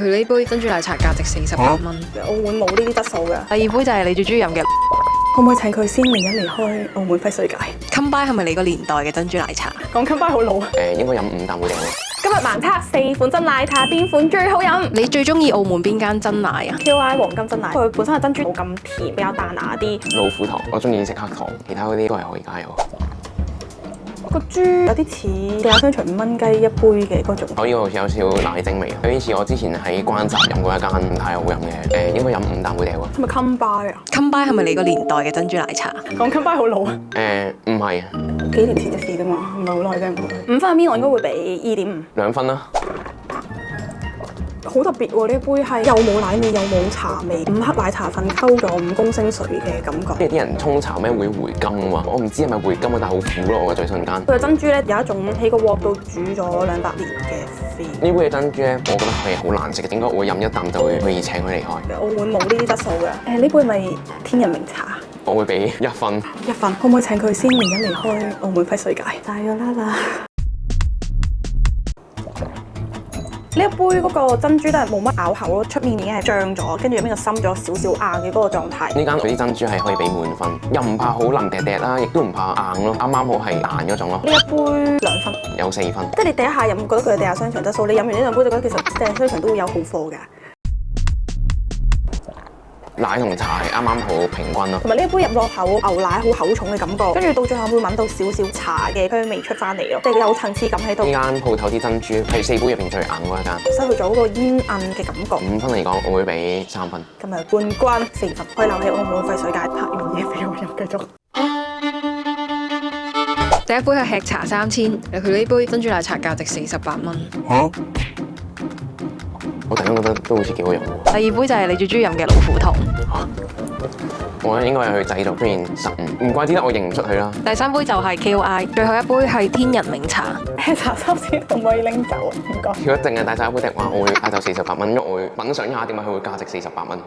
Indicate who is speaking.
Speaker 1: 佢呢杯珍珠奶茶價值48蚊。
Speaker 2: 澳門冇呢啲質素嘅。
Speaker 1: 第二杯就係你最中意飲嘅。
Speaker 2: 可唔可以請佢先明日離開澳門揮水界？
Speaker 1: Combine 係咪你個年代嘅珍珠奶茶？
Speaker 2: 講 Combine 好老啊！
Speaker 3: 應該飲5啖會靚。
Speaker 2: 今日盲測4款真奶茶，邊款最好飲？
Speaker 1: 你最中意澳門邊間真奶啊
Speaker 2: QI 黃金真奶，佢本身嘅珍珠冇咁甜，比較彈牙啲。
Speaker 3: 老虎糖，我中意食黑糖，其他嗰啲都係可以加油。
Speaker 2: 個珠有啲似地下商場5蚊雞一杯嘅嗰種。
Speaker 3: 我呢個好似有少少奶精味，有啲似我之前喺關閘飲過一間唔太好飲嘅，應該飲5啖會靚喎。
Speaker 2: 係咪 Combine 啊？
Speaker 1: ？Combine 係咪你個年代嘅珍珠奶茶？
Speaker 2: 講 Combine 好老啊！
Speaker 3: 唔係
Speaker 2: 幾年前嘅事啫嘛，唔係好耐啫。5分入面我應該會俾2.5。
Speaker 3: 2分啦。
Speaker 2: 好特別喎！呢一杯係又冇奶味又冇茶味，5克奶茶粉溝咗5公升水嘅感覺。
Speaker 3: 即係啲人沖茶咩會回甘啊嘛，我唔知係咪回甘啊，但係好苦咯，我嘅嘴唇間。
Speaker 2: 佢嘅珍珠咧有一種喺個鑊度煮咗200年嘅 feel。
Speaker 3: 呢杯嘅珍珠咧，我覺得係好難食嘅，應該我會飲一啖就會可以請佢離開。
Speaker 2: 澳門冇呢啲質素嘅。呢杯咪天人茗茶。
Speaker 3: 我會俾1分。
Speaker 2: 1分，可唔可以請佢先明日離開澳門揮水界？大咗啦！呢一杯嗰個珍珠都係冇乜咬口咯，出面已經係脹咗，跟住入面就滲咗少少硬嘅嗰個狀態。
Speaker 3: 呢間佢啲珍珠係可以俾滿分，又唔怕好腍嗲嗲啦，亦都唔怕硬咯，啱啱好係彈嗰種咯。
Speaker 2: 呢一杯2分，
Speaker 3: 有4分。
Speaker 2: 即係你第一下飲覺得佢係地下商場質素，你飲完呢兩杯就覺得其實地下商場都會有好貨㗎。
Speaker 3: 奶同茶係啱啱好平均咯，
Speaker 2: 同埋呢一杯入落口牛奶好厚重嘅感覺，跟住到最後會聞到少少茶嘅香味出翻嚟咯，即係有層次感喺度。
Speaker 3: 呢間鋪頭啲珍珠係4杯入邊最硬嗰一間。
Speaker 2: 失去咗嗰個煙韌嘅感覺。
Speaker 3: 5分嚟講，我會俾3分。
Speaker 2: 今日冠軍4分，可以留喺澳門揮水界拍完嘢俾我飲繼續。
Speaker 1: 第一杯係吃茶3000，佢呢杯珍珠奶茶價值48蚊。
Speaker 3: 我突然間覺得都好似幾好飲喎。
Speaker 1: 第二杯就係你最中意飲嘅老虎糖。
Speaker 3: 我應該係去製造出現失誤，唔怪之得我認唔出佢啦。
Speaker 1: 第三杯就係 KOI，最後一杯係天人茗茶。
Speaker 2: 茶3000可唔可以拎走啊？唔該。
Speaker 3: 如果淨係帶晒一杯的話，我會帶走48蚊，因為我會品嚐一下點解佢會價值48蚊。